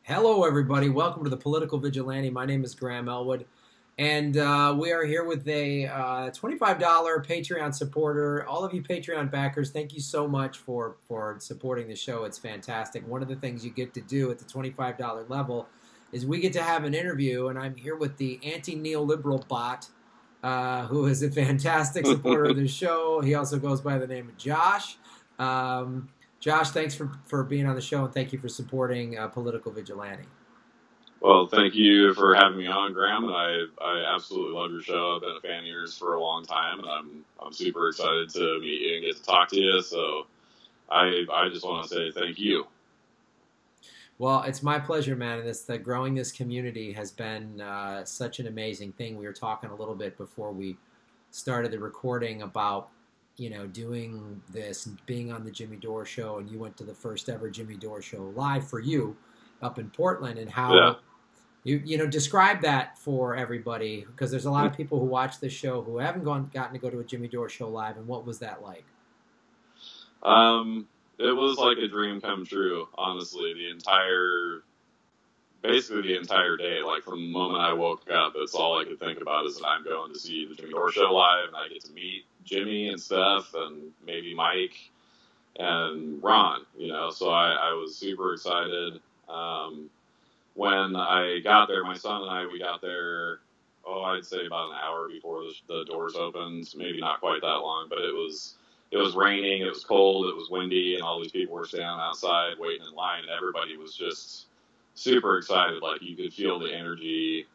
Hello, everybody. Welcome to the Political Vigilante. My name is Graham Elwood, and we are here with a $25 Patreon supporter. All of you Patreon backers, thank you so much for supporting the show. It's fantastic. One of the things you get to do at the $25 level is we get to have an interview, and I'm here with the anti-neoliberal bot, who is a fantastic supporter of the show. He also goes by the name of Josh. Josh, thanks for being on the show, and thank you for supporting Political Vigilante. Well, thank you for having me on, Graham. I absolutely love your show. I've been a fan of yours for a long time, and I'm super excited to meet you and get to talk to you. So I just want to say thank you. Well, it's my pleasure, man. And growing this community has been such an amazing thing. We were talking a little bit before we started the recording about doing this, being on the Jimmy Dore show, and you went to the first ever Jimmy Dore show live for you up in Portland, and how you describe that for everybody, because there's a lot of people who watch this show who haven't gotten to go to a Jimmy Dore show live. And what was that like? It was like a dream come true, honestly. Basically the entire day, like from the moment I woke up, that's all I could think about is that I'm going to see the Jimmy Dore show live, and I get to meet Jimmy and Steph and maybe Mike and Ron, so I was super excited. When I got there, my son and I, we got there, I'd say about an hour before the doors opened, maybe not quite that long, but it was raining, it was cold, it was windy, and all these people were standing outside waiting in line, and everybody was just super excited. Like, you could feel the energy,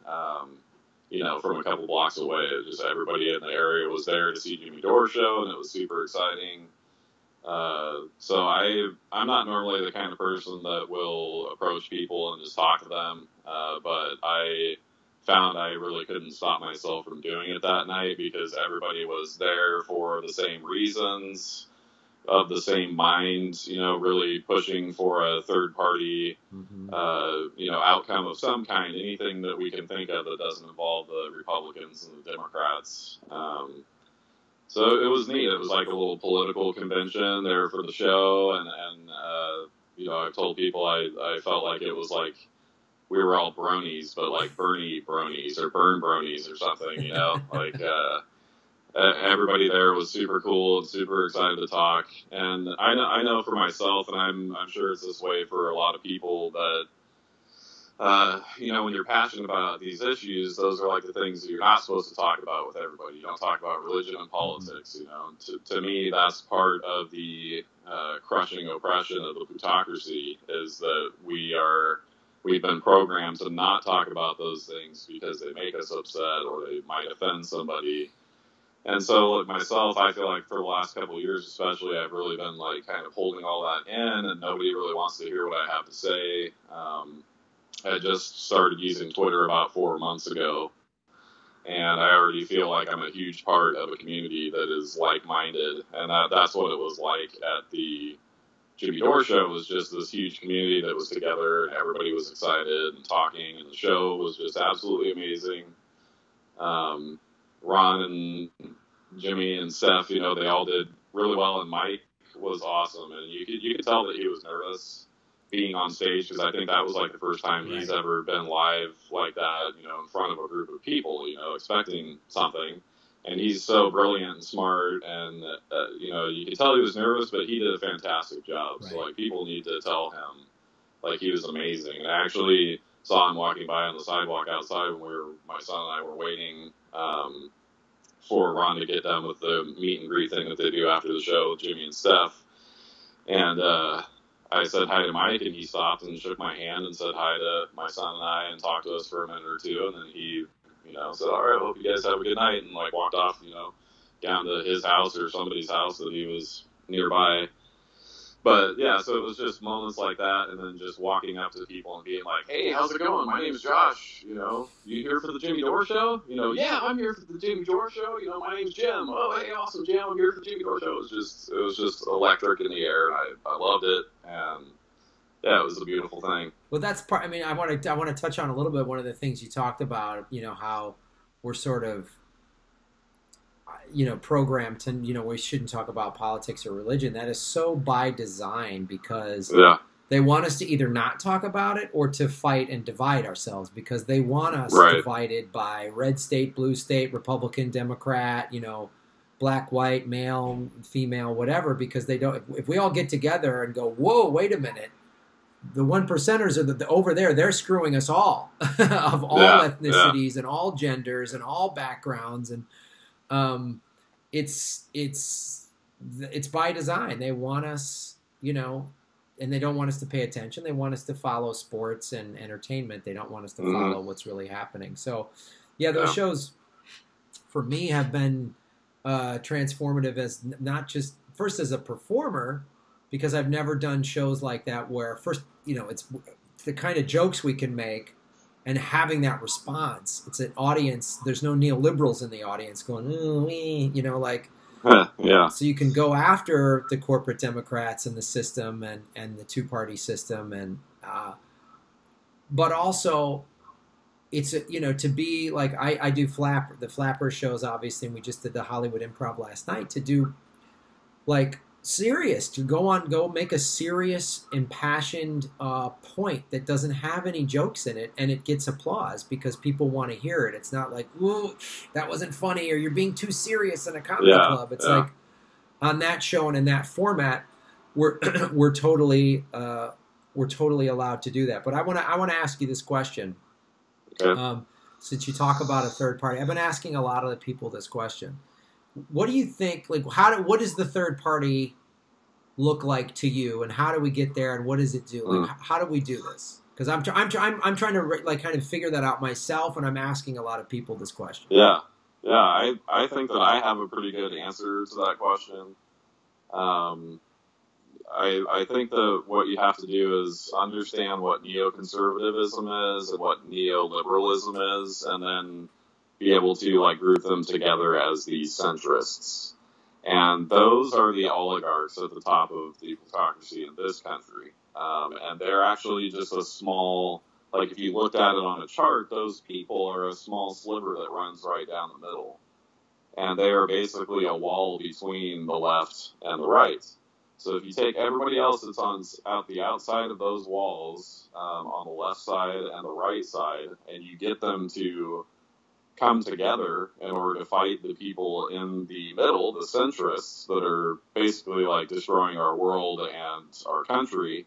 from a couple blocks away. It was just everybody in the area was there to see Jimmy Dore show, and it was super exciting. So I'm not normally the kind of person that will approach people and just talk to them, but I found I really couldn't stop myself from doing it that night, because everybody was there for the same reasons, of the same mind, really pushing for a third party, outcome of some kind, anything that we can think of that doesn't involve the Republicans and the Democrats. So it was neat. It was like a little political convention there for the show, and I've told people I felt like it was like we were all bronies, but like Bernie bronies or Burn bronies or something, like everybody there was super cool and super excited to talk. And I know for myself, and I'm sure it's this way for a lot of people, that when you're passionate about these issues, those are like the things that you're not supposed to talk about with everybody. You don't talk about religion and politics. To me, that's part of the crushing oppression of the plutocracy, is that we've been programmed to not talk about those things because they make us upset or they might offend somebody. And so, like myself, I feel like for the last couple of years especially, I've really been like kind of holding all that in, and nobody really wants to hear what I have to say. I just started using Twitter about 4 months ago, and I already feel like I'm a huge part of a community that is like-minded, and that's what it was like at the Jimmy Dore show. Was just this huge community that was together, and everybody was excited and talking, and the show was just absolutely amazing. Ron and Jimmy and Steph, they all did really well, and Mike was awesome, and you could tell that he was nervous being on stage, because I think that was like the first time he's ever been live like that, in front of a group of people, expecting something. And he's so brilliant and smart, and you could tell he was nervous, but he did a fantastic job. Right. So like, people need to tell him like he was amazing. And I actually saw him walking by on the sidewalk outside when my son and I were waiting for Ron to get done with the meet and greet thing that they do after the show with Jimmy and Steph. And I said hi to Mike, and he stopped and shook my hand and said hi to my son and I and talked to us for a minute or two. And then he, said, all right, hope you guys have a good night, and like walked off, down to his house or somebody's house that he was nearby. But yeah, so it was just moments like that, and then just walking up to people and being like, hey, how's it going? My name's Josh. You here for the Jimmy Dore show? Yeah, I'm here for the Jimmy Dore show. My name's Jim. Oh, hey, awesome, Jim. I'm here for the Jimmy Dore show. It was just electric in the air, and I loved it. And yeah, it was a beautiful thing. Well, that's part. I mean, I want to touch on a little bit one of the things you talked about. How we're sort of programmed to, we shouldn't talk about politics or religion. That is so by design, because They want us to either not talk about it or to fight and divide ourselves, because they want us divided by red state, blue state, Republican, Democrat, black, white, male, female, whatever, because they don't. If we all get together and go, whoa, wait a minute, the 1%ers are over there, they're screwing us all of all ethnicities and all genders and all backgrounds, and it's by design. They want us, and they don't want us to pay attention. They want us to follow sports and entertainment. They don't want us to follow what's really happening. So, those shows for me have been transformative as not just first as a performer, because I've never done shows like that where first, it's the kind of jokes we can make and having that response. It's an audience. There's no neoliberals in the audience going, so you can go after the corporate Democrats and the system and the two-party system, and but also it's to be like I do the Flapper shows, obviously, and we just did the Hollywood Improv last night, to do like serious, to go make a serious, impassioned point that doesn't have any jokes in it, and it gets applause because people want to hear it. It's not like, whoa, that wasn't funny, or you're being too serious in a comedy club. It's like on that show and in that format, we're totally allowed to do that. But I want to ask you this question. Okay. Since you talk about a third party, I've been asking a lot of the people this question. What do you think? Like, what does the third party look like to you, and how do we get there, and what does it do? Like, how do we do this? Because I'm trying to like kind of figure that out myself, and I'm asking a lot of people this question. Yeah. I think that I have a pretty good answer to that question. I think that what you have to do is understand what neoconservatism is and what neoliberalism is, and then be able to like group them together as the centrists. And those are the oligarchs at the top of the plutocracy in this country. And they're actually just a small, like if you looked at it on a chart, those people are a small sliver that runs right down the middle. And they are basically a wall between the left and the right. So if you take everybody else that's on the outside of those walls, on the left side and the right side, and you get them to come together in order to fight the people in the middle, the centrists that are basically like destroying our world and our country.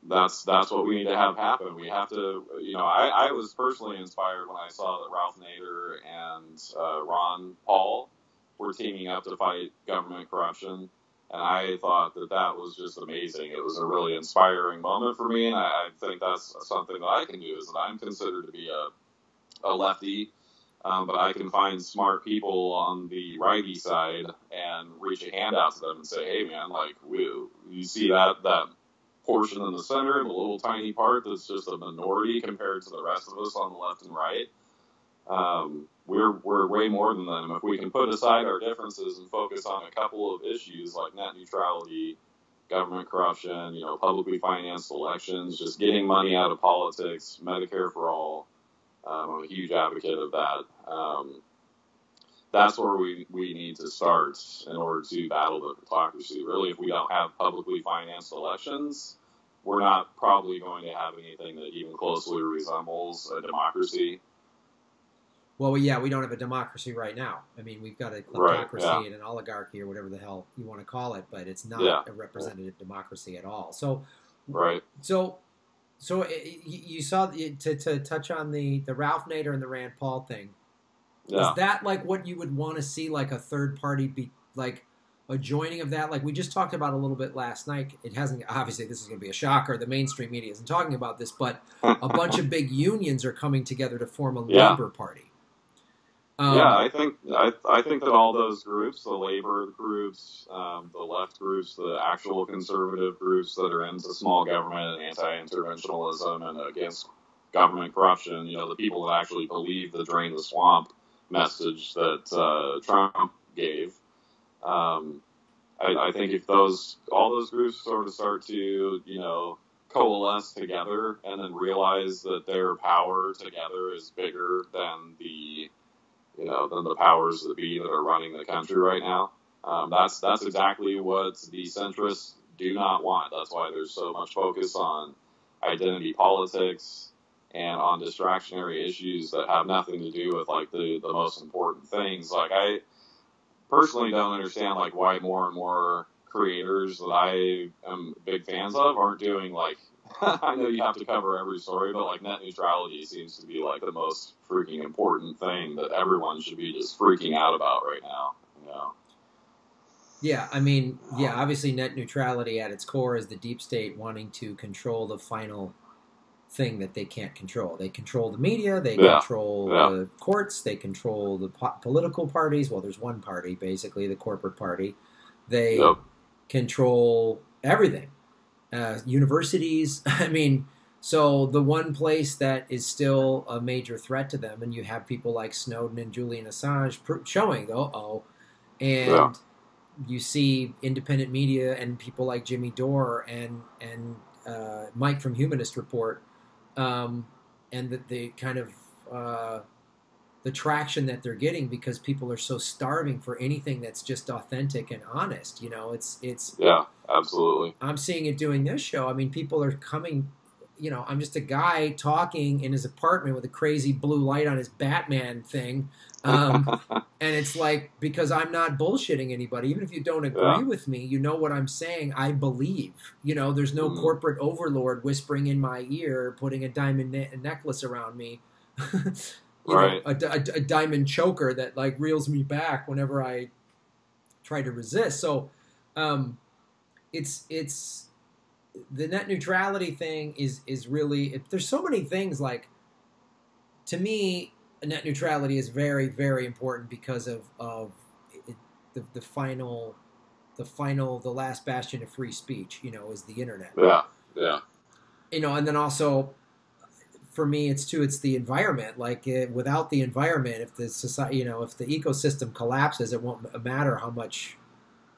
That's what we need to have happen. We have to, I was personally inspired when I saw that Ralph Nader and Ron Paul were teaming up to fight government corruption. And I thought that was just amazing. It was a really inspiring moment for me. And I think that's something that I can do, is that I'm considered to be a lefty, but I can find smart people on the righty side and reach a hand out to them and say, hey man, like you see that portion in the center, the little tiny part that's just a minority compared to the rest of us on the left and right. We're way more than them. If we can put aside our differences and focus on a couple of issues like net neutrality, government corruption, publicly financed elections, just getting money out of politics, Medicare for all. I'm a huge advocate of that. That's where we need to start in order to battle the plutocracy. Really, if we don't have publicly financed elections, we're not probably going to have anything that even closely resembles a democracy. Well, yeah, we don't have a democracy right now. I mean, we've got a kleptocracy and an oligarchy, or whatever the hell you want to call it, but it's not a representative democracy at all. So, So you saw, to touch on the Ralph Nader and the Rand Paul thing. Yeah. Is that like what you would want to see, like a third party be like a joining of that? Like we just talked about a little bit last night. It hasn't, obviously this is going to be a shocker. The mainstream media isn't talking about this, but a bunch of big unions are coming together to form a labor party. I think that all those groups, the labor groups, the left groups, the actual conservative groups that are into small government and anti-interventionism and against government corruption, the people that actually believe the drain the swamp message that Trump gave. I think if all those groups sort of start to, coalesce together and then realize that their power together is bigger than the powers that be that are running the country right now. That's exactly what the centrists do not want. That's why there's so much focus on identity politics and on distractionary issues that have nothing to do with like the most important things. Like I personally don't understand like why more and more creators that I am big fans of aren't doing like I know you have to cover every story, but like net neutrality seems to be like the most freaking important thing that everyone should be just freaking out about right now. You know? Yeah, I mean, yeah, obviously net neutrality at its core is the deep state wanting to control the final thing that they can't control. They control the media, they control the courts, they control the political parties. Well, there's one party, basically, the corporate party. They control everything. Universities, I mean, so the one place that is still a major threat to them, and you have people like Snowden and Julian Assange showing, and you see independent media and people like Jimmy Dore and Mike from Humanist Report, and the kind of the traction that they're getting because people are so starving for anything that's just authentic and honest. You know, it's yeah, absolutely. I'm seeing it doing this show. I mean, people are coming. You know, I'm just a guy talking in his apartment with a crazy blue light on his Batman thing. And it's like, because I'm not bullshitting anybody, even if you don't agree with me, you know what I'm saying, I believe. You know, there's no corporate overlord whispering in my ear, putting a diamond necklace around me. You know, a diamond choker that like reels me back whenever I try to resist. So it's the net neutrality thing is really, there's so many things. Like, to me, net neutrality is very, very important because of the last bastion of free speech, you know, is the internet. Yeah. You know, and then also for me, it's the environment. Like, without the environment, if the society, you know, if the ecosystem collapses, it won't matter how much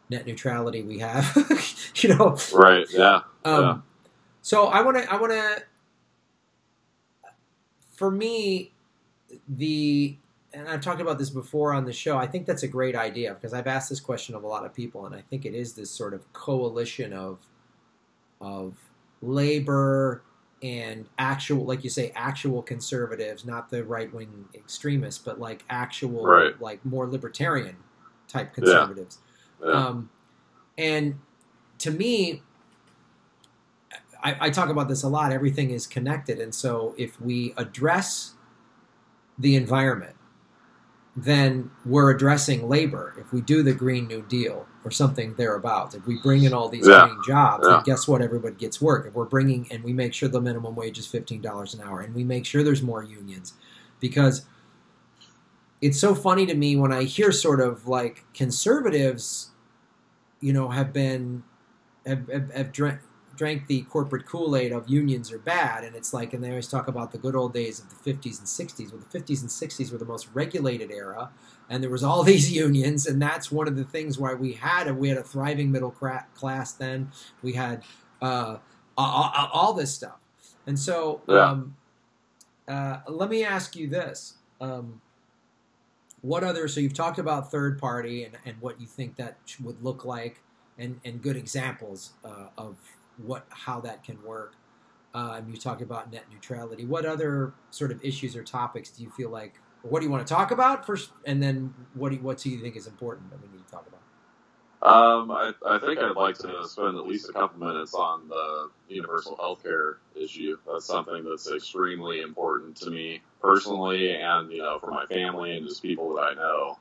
net neutrality we have. You know, right? Yeah. So I want to. For me, and I've talked about this before on the show, I think that's a great idea because I've asked this question of a lot of people, and I think it is this sort of coalition of labor and actual, like you say, actual conservatives, not the right-wing extremists, but like actual, like more libertarian type conservatives. And to me, I talk about this a lot. Everything is connected. And so if we address the environment, then we're addressing labor. If we do the Green New Deal or something thereabouts, if we bring in all these green jobs, then guess what? Everybody gets work. If we're bringing, and we make sure the minimum wage is $15 an hour, and we make sure there's more unions, because it's so funny to me when I hear sort of like conservatives, you know, have drank the corporate Kool-Aid of unions are bad, and it's like, and they always talk about the good old days of the 50s and 60s. Well, the 50s and 60s were the most regulated era, and there was all these unions, and that's one of the things why we had a thriving middle class then. We had all this stuff. And so let me ask you this. So you've talked about third party and what you think that would look like, and good examples of how that can work. And you talked about net neutrality. What other sort of issues or topics do you feel like, or what do you want to talk about first, and then what do you think is important that we need to talk about? I think I'd like to spend at least a couple minutes on the universal healthcare issue. That's something that's extremely important to me personally, and you know, for my family and just people that I know.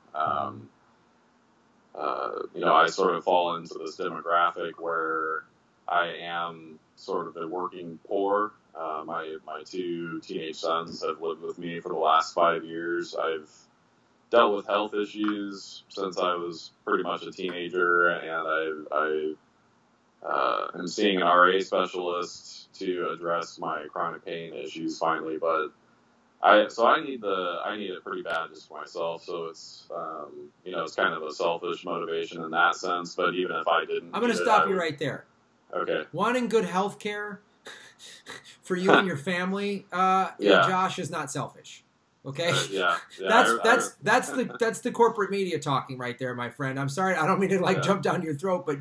You know, I sort of fall into this demographic where I am sort of the working poor. My two teenage sons have lived with me for the last 5 years. I've dealt with health issues since I was pretty much a teenager, and I am seeing an RA specialist to address my chronic pain issues finally. But I need it pretty bad just for myself. So it's you know, it's kind of a selfish motivation in that sense. But even if I didn't, I'm going to stop you right there. Okay. Wanting good health care for you and your family, Josh, is not selfish. Okay, that's the corporate media talking right there, my friend. I'm sorry, I don't mean to jump down your throat, but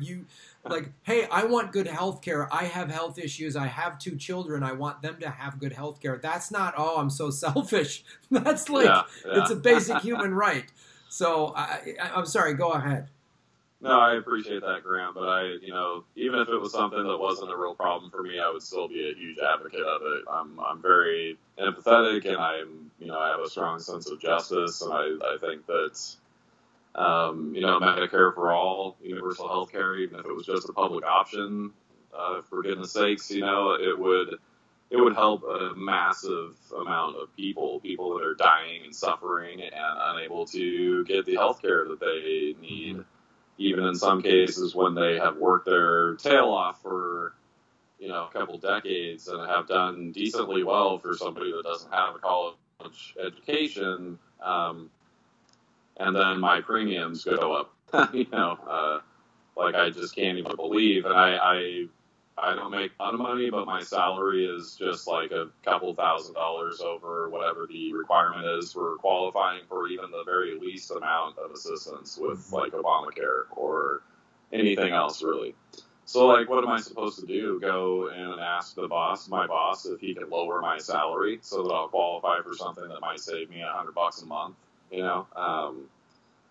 like, hey, I want good health care. I have health issues. I have 2 children. I want them to have good health care. That's not, oh, I'm so selfish. That's like, it's a basic human right. So I'm sorry, go ahead. No, I appreciate that, Graham, but even if it was something that wasn't a real problem for me, I would still be a huge advocate of it. I'm very empathetic, and I have a strong sense of justice, and I think that, Medicare for all, universal health care, even if it was just a public option, for goodness sakes, it would help a massive amount of people that are dying and suffering and unable to get the health care that they need. Mm-hmm. Even in some cases when they have worked their tail off for, a couple decades and have done decently well for somebody that doesn't have a college education, and then my premiums go up, like I just can't even believe. And I don't make a ton of money, but my salary is just like a couple $1,000s over whatever the requirement is for qualifying for even the very least amount of assistance with like Obamacare or anything else really. So like, what am I supposed to do? Go and ask my boss, if he can lower my salary so that I'll qualify for something that might save me $100 a month,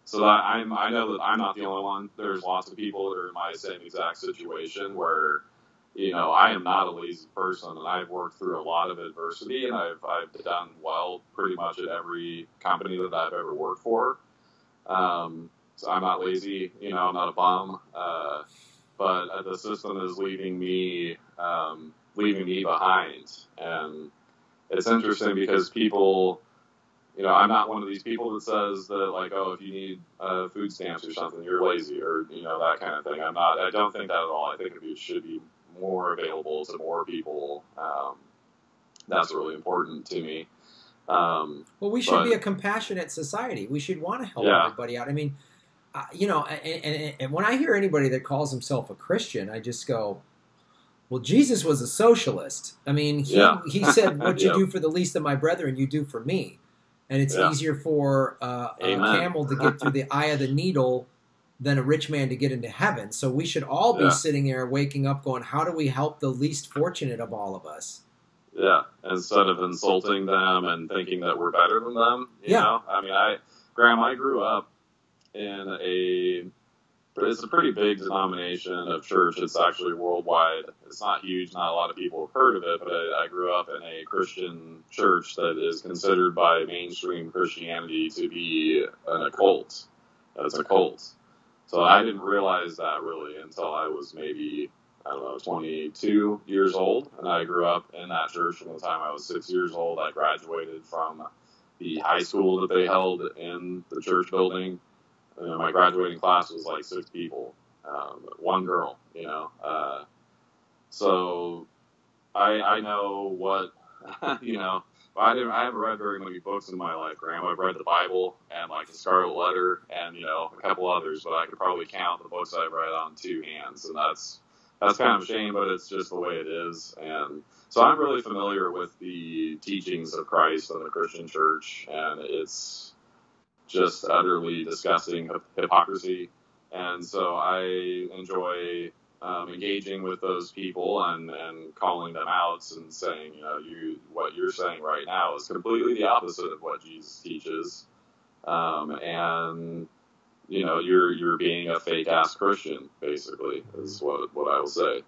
So that I know that I'm not the only one. There's lots of people that are in my same exact situation where, I am not a lazy person, and I've worked through a lot of adversity, and I've done well pretty much at every company that I've ever worked for. So I'm not lazy, I'm not a bum, but the system is leaving me behind. And it's interesting because people, I'm not one of these people that says that, like, oh, if you need food stamps or something, you're lazy, or, that kind of thing. I don't think that at all. I think it should be more available to more people. That's really important to me. Well, we should be a compassionate society. We should want to help everybody out. I mean, and when I hear anybody that calls himself a Christian, I just go, well, Jesus was a socialist. I mean, he said, what you do for the least of my brethren, you do for me. And it's easier for a camel to get through the eye of the needle than a rich man to get into heaven. So we should all be sitting there waking up going, how do we help the least fortunate of all of us? Yeah, instead of insulting them and thinking that we're better than them. You know? I mean, Graham, I grew up in it's a pretty big denomination of church. It's actually worldwide. It's not huge. Not a lot of people have heard of it, but I grew up in a Christian church that is considered by mainstream Christianity to be an occult. It's a cult. So I didn't realize that really until I was maybe, 22 years old. And I grew up in that church from the time I was 6 years old. I graduated from the high school that they held in the church building. My graduating class was like 6 people, 1 girl, So I know what, I haven't read very many books in my life, Graham. I've read the Bible and like the Scarlet Letter and, a couple others, but I could probably count the books I've read on 2 hands. And that's kind of a shame, but it's just the way it is. And so I'm really familiar with the teachings of Christ and the Christian church, and it's just utterly disgusting hypocrisy. And so I enjoy engaging with those people and calling them out and saying, what you're saying right now is completely the opposite of what Jesus teaches. And you're being a fake ass Christian, basically, is what I will say.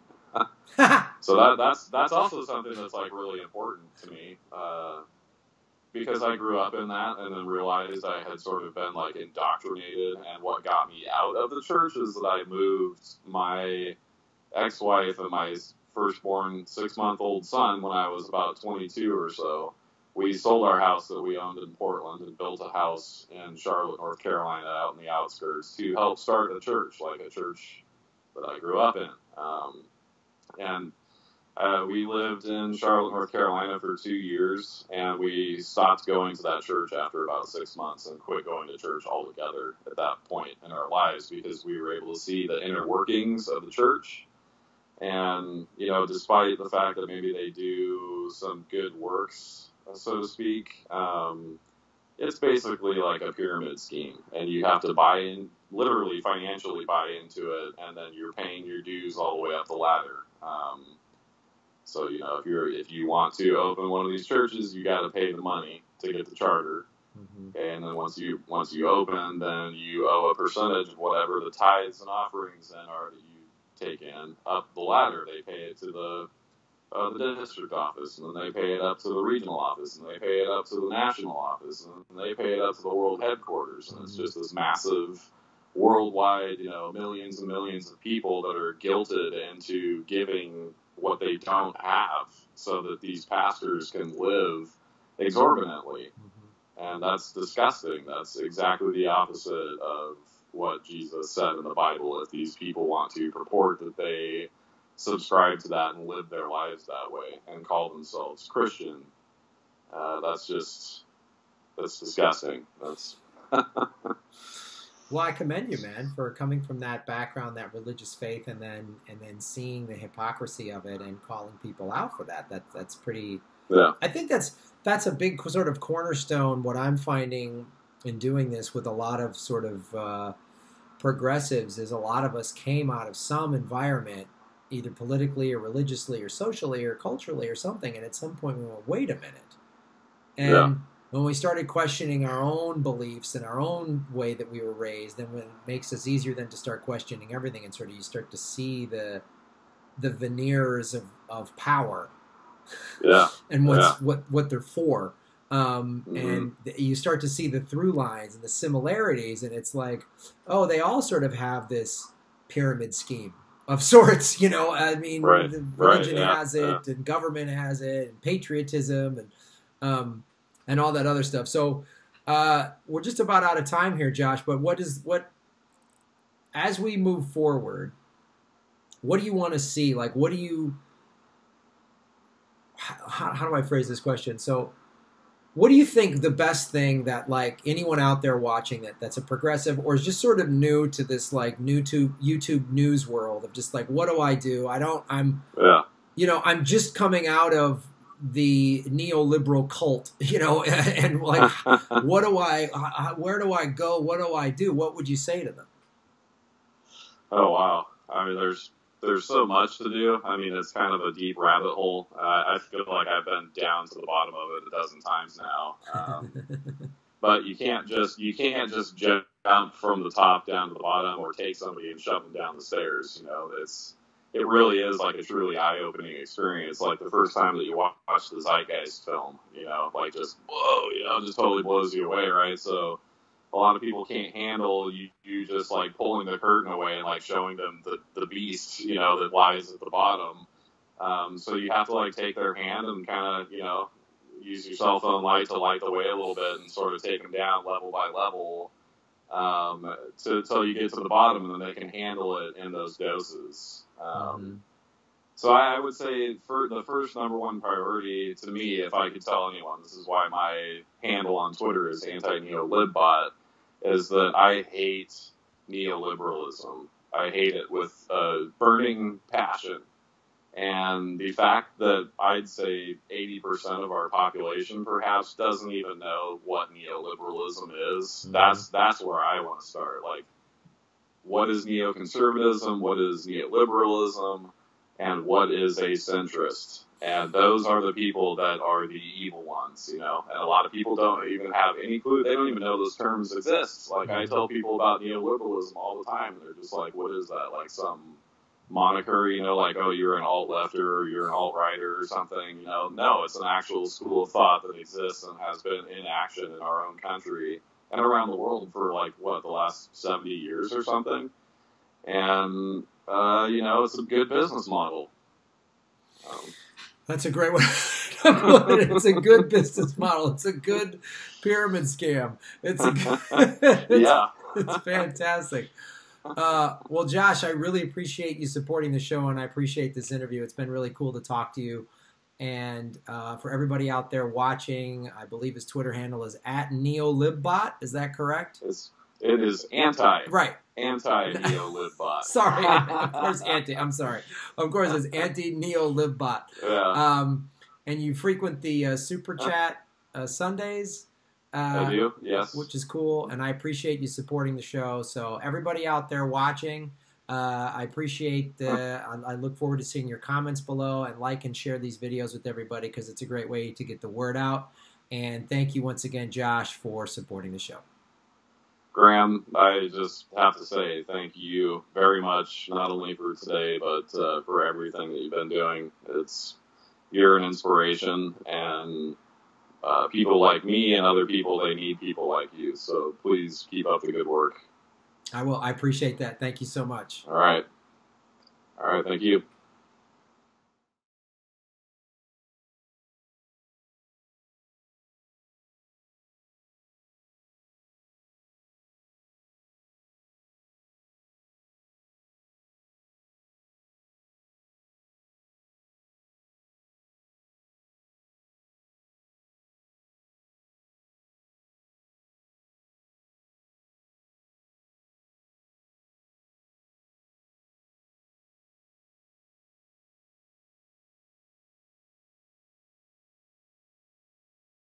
So that's also something that's like really important to me. Because I grew up in that and then realized I had sort of been like indoctrinated, and what got me out of the church is that I moved my ex-wife and my firstborn 6-month-old son when I was about 22 or so. We sold our house that we owned in Portland and built a house in Charlotte, North Carolina, out in the outskirts to help start a church, like a church that I grew up in. We lived in Charlotte, North Carolina for 2 years, and we stopped going to that church after about 6 months and quit going to church altogether at that point in our lives because we were able to see the inner workings of the church. And, despite the fact that maybe they do some good works, so to speak, it's basically like a pyramid scheme, and you have to buy literally financially buy into it, and then you're paying your dues all the way up the ladder. So if you want to open one of these churches, you got to pay the money to get the charter. Mm-hmm. Okay, and then once you open, then you owe a percentage of whatever the tithes and offerings then are that you take in up the ladder. They pay it to the district office, and then they pay it up to the regional office, and they pay it up to the national office, and they pay it up to the world headquarters, and it's just this massive worldwide, millions and millions of people that are guilted into giving what they don't have so that these pastors can live exorbitantly. And that's disgusting. That's exactly the opposite of what Jesus said in the Bible. If these people want to purport that they subscribe to that and live their lives that way and call themselves Christian, that's disgusting. That's Well, I commend you, man, for coming from that background, that religious faith, and then seeing the hypocrisy of it and calling people out for that. That's pretty. Yeah. I think that's a big sort of cornerstone. What I'm finding in doing this with a lot of sort of progressives is a lot of us came out of some environment, either politically or religiously or socially or culturally or something, and at some point we went, wait a minute. And when we started questioning our own beliefs and our own way that we were raised, then it makes us easier then to start questioning everything, and sort of you start to see the veneers of power. And what they're for. And you start to see the through lines and the similarities, and it's like, oh, they all sort of have this pyramid scheme of sorts, I mean, the religion has it, and government has it, and patriotism, and all that other stuff. So we're just about out of time here, Josh, but as we move forward, what do you want to see? Like, how do I phrase this question? So what do you think the best thing that, like, anyone out there watching that's a progressive or is just sort of new to this, like, new to YouTube news world of just like, what do I do? I'm just coming out of the neoliberal cult, and like, where do I go? What do I do? What would you say to them? Oh, wow. I mean, there's so much to do. I mean, it's kind of a deep rabbit hole. I feel like I've been down to the bottom of it a dozen times now. But you can't just jump from the top down to the bottom or take somebody and shove them down the stairs. It really is like a truly eye-opening experience. Like the first time that you watch the Zeitgeist film, like just whoa, just totally blows you away, right? So a lot of people can't handle you just like pulling the curtain away and like showing them the beast, that lies at the bottom. So you have to like take their hand and kind of, use your cell phone light to light the way a little bit and sort of take them down level by level, till you get to the bottom, and then they can handle it in those doses. So I would say for the first number one priority to me, if I could tell anyone, this is why my handle on Twitter is anti-neolibbot, is that I hate neoliberalism. I hate it with a burning passion. And the fact that I'd say 80% of our population perhaps doesn't even know what neoliberalism is, that's where I want to start. Like, what is neoconservatism? What is neoliberalism? And what is a centrist? And those are the people that are the evil ones, And a lot of people don't even have any clue. They don't even know those terms exist. Like, I tell people about neoliberalism all the time, and they're just like, what is that? Like some moniker, like, oh, you're an alt-lefter or you're an alt-righter or something. No, it's an actual school of thought that exists and has been in action in our own country and around the world for, like, the last 70 years or something. And, it's a good business model. That's a great one. It's a good business model. It's a good pyramid scam. It's fantastic. Well, Josh, I really appreciate you supporting the show, and I appreciate this interview. It's been really cool to talk to you. And for everybody out there watching, I believe his Twitter handle is @neolibbot. Is that correct? It is anti-neolibbot. Sorry, of course, I'm sorry. Of course, it's anti-neolibbot. Yeah. And you frequent the Super Chat Sundays. I do, yes. Which is cool, and I appreciate you supporting the show. So everybody out there watching, I appreciate I look forward to seeing your comments below, and like and share these videos with everybody because it's a great way to get the word out. And thank you once again, Josh, for supporting the show. Graham, I just have to say thank you very much, not only for today, but for everything that you've been doing. You're an inspiration, and people like me and other people, they need people like you. So please keep up the good work. I will. I appreciate that. Thank you so much. All right. Thank you.